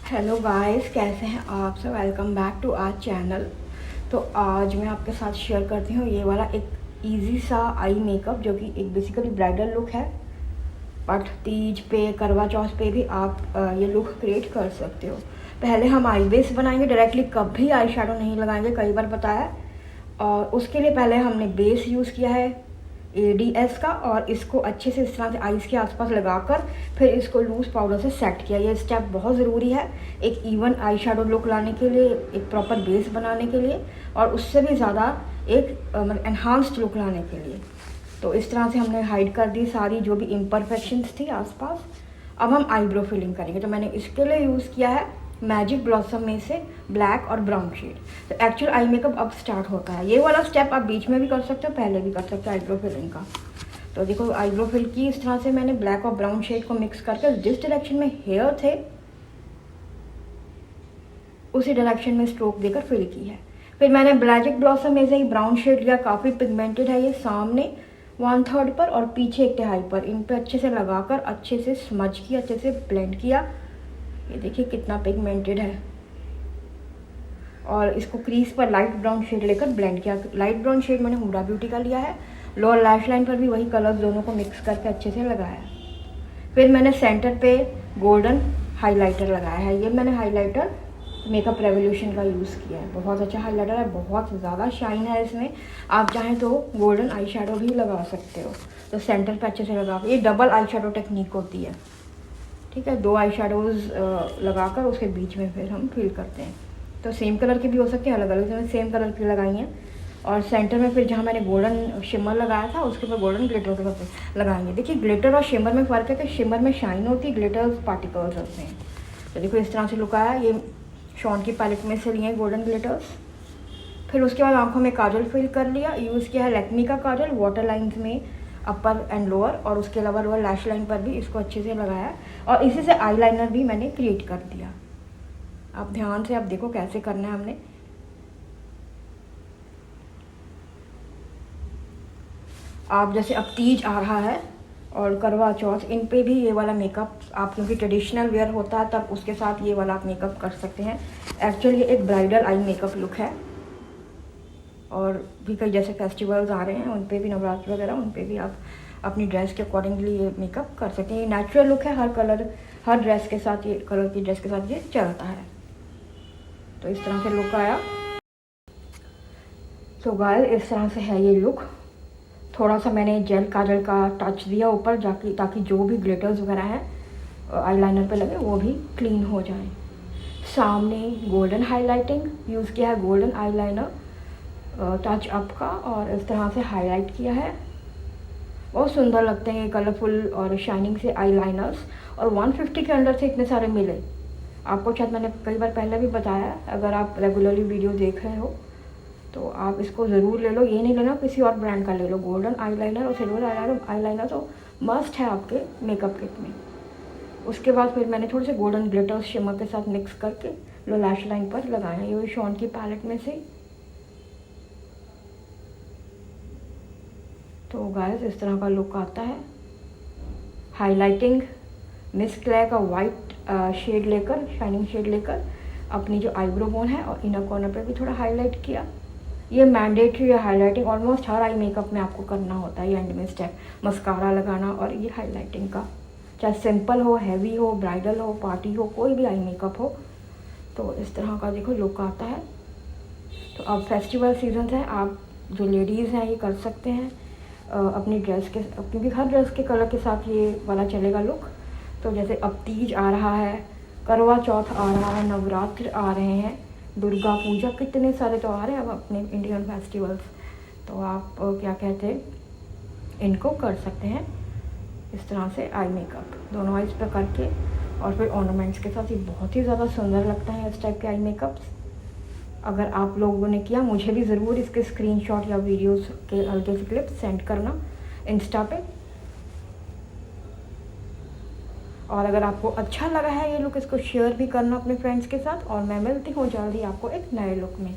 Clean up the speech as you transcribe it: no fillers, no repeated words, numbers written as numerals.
Hello guys, कैसे हैं आप सब। Welcome back to our channel. तो आज मैं आपके साथ शेयर करती हूँ ये वाला एक इजी सा आई मेकअप जो कि एक बेसिकली ब्राइडल लुक है, बट तीज पे करवा चौथ पे भी आप ये लुक क्रिएट कर सकते हो। पहले हम आई बेस बनाएंगे, डायरेक्टली कभी आई शेडो नहीं लगाएंगे, कई बार बताया। और उसके लिए पहले हमने बेस यूज़ किया है ADS का, और इसको अच्छे से इस तरह से आईज के आसपास लगाकर फिर इसको लूज़ पाउडर से सेट किया। ये स्टेप बहुत ज़रूरी है एक इवन आई शेडो लुक लाने के लिए, एक प्रॉपर बेस बनाने के लिए, और उससे भी ज़्यादा एक मतलब एनहांस्ड लुक लाने के लिए। तो इस तरह से हमने हाइड कर दी सारी जो भी इम्परफेक्शंस थी आसपास। अब हम आईब्रो फिलिंग करेंगे। तो मैंने इसके लिए यूज़ किया है मैजिक ब्लॉसम में से ब्लैक और ब्राउन शेड। तो एक्चुअल आई मेकअप अब स्टार्ट होता है। ये वाला स्टेप आप बीच में भी कर सकते हो, पहले भी कर सकते हो आईब्रो फिलिंग का। तो देखो आईब्रो फिल की इस तरह से मैंने ब्लैक और ब्राउन शेड को मिक्स करके जिस डायरेक्शन में हेयर थे उसी डायरेक्शन में स्ट्रोक देकर फिल की है। फिर मैंने मैजिक ब्लॉसम में से ही ब्राउन शेड लिया, काफ़ी पिगमेंटेड है ये, सामने 1/3 पर और पीछे 1/3 पर। इन पे अच्छे से लगाकर अच्छे से स्मज किया, अच्छे से ब्लेंड किया। ये देखिए कितना पिगमेंटेड है। और इसको क्रीज पर लाइट ब्राउन शेड लेकर ब्लेंड किया। लाइट ब्राउन शेड मैंने हुडा ब्यूटी का लिया है। लोअर लैश लाइन पर भी वही कलर्स दोनों को मिक्स करके अच्छे से लगाया। फिर मैंने सेंटर पे गोल्डन हाइलाइटर लगाया है। ये मैंने हाइलाइटर मेकअप रेवोल्यूशन का यूज़ किया है। बहुत अच्छा हाइलाइटर है, बहुत ज़्यादा शाइन है इसमें। आप चाहें तो गोल्डन आई शेडो भी लगा सकते हो। तो सेंटर पे अच्छे से लगा, ये डबल आई शेडो टेक्निक होती है, ठीक है। 2 आई शेडोज़ लगाकर उसके बीच में फिर हम फिल करते हैं। तो सेम कलर के भी हो सकते हैं, अलग अलग। मैंने सेम कलर की लगाई हैं। और सेंटर में फिर जहाँ मैंने गोल्डन शिमर लगाया था उसके ऊपर गोल्डन ग्लिटर के साथ लगाएंगे। देखिए ग्लिटर और शिमर में फ़र्क है कि शिमर में शाइन होती है, ग्लिटर्स पार्टिकल्स होते हैं। तो देखो इस तरह से लुक आया। ये शॉन की पैलेट में से लिए हैं गोल्डन ग्लिटर्स। फिर उसके बाद आँखों में काजल फिल कर लिया। यूज़ किया है लैक्मी का काजल, वाटर लाइन्स में अपर एंड लोअर, और उसके अलावा लोअर लैश लाइन पर भी इसको अच्छे से लगाया। और इसी से आईलाइनर भी मैंने क्रिएट कर दिया। आप ध्यान से आप देखो कैसे करना है हमने। आप जैसे अब तीज आ रहा है और करवा चौथ, इन पे भी ये वाला मेकअप आप, क्योंकि ट्रेडिशनल वेयर होता है, तब उसके साथ ये वाला आप मेकअप कर सकते हैं। एक्चुअली ये एक ब्राइडल आई मेकअप लुक है। और भी कई जैसे फेस्टिवल्स आ रहे हैं उन पे भी, नवरात्रि वगैरह, उन पे भी आप अपनी ड्रेस के अकॉर्डिंगली ये मेकअप कर सकते हैं। ये नेचुरल लुक है, हर कलर हर ड्रेस के साथ, ये कलर की ड्रेस के साथ ये चलता है। तो इस तरह से लुक आया। तो गाइस इस तरह से है ये लुक। थोड़ा सा मैंने जेल काजल का टच दिया ऊपर जाके, ताकि जो भी ग्लिटर्स वगैरह हैं आईलाइनर पे लगे वो भी क्लीन हो जाए। सामने गोल्डन हाईलाइटिंग यूज़ किया है, गोल्डन आईलाइनर टच अप का, और इस तरह से हाईलाइट किया है। बहुत सुंदर लगते हैं ये कलरफुल और शाइनिंग से आईलाइनर्स। और 150 के अंडर से इतने सारे मिले आपको, शायद मैंने कई बार पहले भी बताया। अगर आप रेगुलरली वीडियो देख रहे हो तो आप इसको ज़रूर ले लो। ये नहीं लेना, किसी और ब्रांड का ले लो। गोल्डन आईलाइनर और सिल्वर आईलाइनर तो मस्ट है आपके मेकअप किट में। उसके बाद फिर मैंने थोड़े से गोल्डन ग्लिटर्स शिमर के साथ मिक्स करके लो लैश लाइन पर लगाया। ये शॉन की पैलेट में से। तो गाइस इस तरह का लुक आता है। हाइलाइटिंग मिस क्ले का वाइट शेड लेकर, शाइनिंग शेड लेकर अपनी जो आईब्रो बोन है और इनर कॉर्नर पे भी थोड़ा हाईलाइट किया। ये मैंडेटरी है हाइलाइटिंग, ऑलमोस्ट हर आई मेकअप में आपको करना होता है। ये एंड में स्टेप मस्कारा लगाना और ये हाइलाइटिंग का, चाहे सिंपल हो, हैवी हो, ब्राइडल हो, पार्टी हो, कोई भी आई मेकअप हो। तो इस तरह का देखो लुक आता है। तो अब फेस्टिवल सीजन है, आप जो लेडीज़ हैं ये कर सकते हैं अपनी ड्रेस के, क्योंकि हर ड्रेस के कलर के साथ ये वाला चलेगा लुक। तो जैसे अब तीज आ रहा है, करवा चौथ आ रहा है, नवरात्र आ रहे हैं, दुर्गा पूजा, कितने सारे त्यौहार हैं अब अपने इंडियन फेस्टिवल्स। तो आप क्या कहते हैं, इनको कर सकते हैं इस तरह से आई मेकअप दोनों आइज पर करके, और फिर ऑर्नामेंट्स के साथ। ये बहुत ही ज़्यादा सुंदर लगता है इस टाइप के आई मेकअप्स। अगर आप लोगों ने किया, मुझे भी ज़रूर इसके स्क्रीनशॉट या वीडियोस के हल्के से क्लिप सेंड करना इंस्टा पे। और अगर आपको अच्छा लगा है ये लुक, इसको शेयर भी करना अपने फ्रेंड्स के साथ। और मैं मिलती हूँ जल्दी आपको एक नए लुक में।